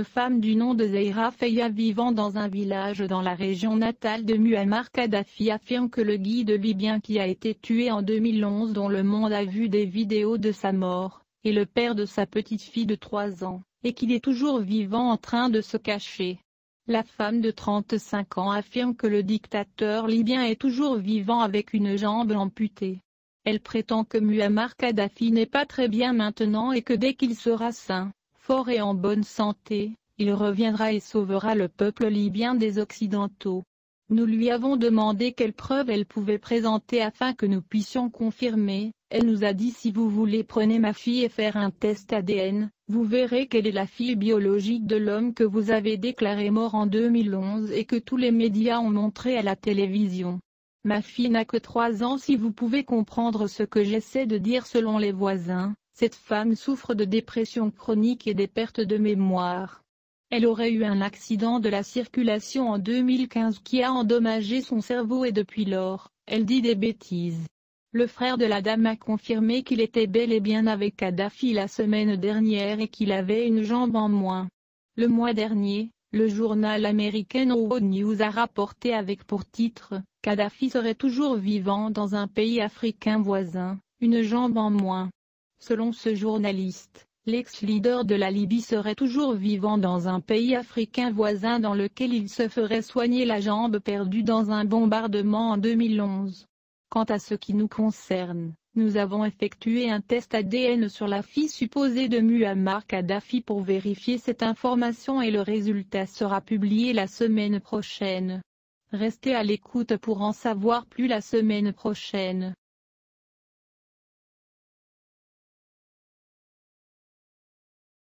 Une femme du nom de Zeira Feya vivant dans un village dans la région natale de Muammar Kadhafi affirme que le guide libyen qui a été tué en 2011 dont le monde a vu des vidéos de sa mort, est le père de sa petite fille de 3 ans, et qu'il est toujours vivant en train de se cacher. La femme de 35 ans affirme que le dictateur libyen est toujours vivant avec une jambe amputée. Elle prétend que Muammar Kadhafi n'est pas très bien maintenant et que dès qu'il sera sain, fort et en bonne santé, il reviendra et sauvera le peuple libyen des Occidentaux. Nous lui avons demandé quelles preuves elle pouvait présenter afin que nous puissions confirmer. Elle nous a dit si vous voulez prenez ma fille et faire un test ADN, vous verrez qu'elle est la fille biologique de l'homme que vous avez déclaré mort en 2011 et que tous les médias ont montré à la télévision. Ma fille n'a que 3 ans si vous pouvez comprendre ce que j'essaie de dire selon les voisins. Cette femme souffre de dépression chronique et des pertes de mémoire. Elle aurait eu un accident de la circulation en 2015 qui a endommagé son cerveau et depuis lors, elle dit des bêtises. Le frère de la dame a confirmé qu'il était bel et bien avec Kadhafi la semaine dernière et qu'il avait une jambe en moins. Le mois dernier, le journal américain World News a rapporté avec pour titre « Kadhafi serait toujours vivant dans un pays africain voisin, une jambe en moins ». Selon ce journaliste, l'ex-leader de la Libye serait toujours vivant dans un pays africain voisin dans lequel il se ferait soigner la jambe perdue dans un bombardement en 2011. Quant à ce qui nous concerne, nous avons effectué un test ADN sur la fille supposée de Muammar Kadhafi pour vérifier cette information et le résultat sera publié la semaine prochaine. Restez à l'écoute pour en savoir plus la semaine prochaine.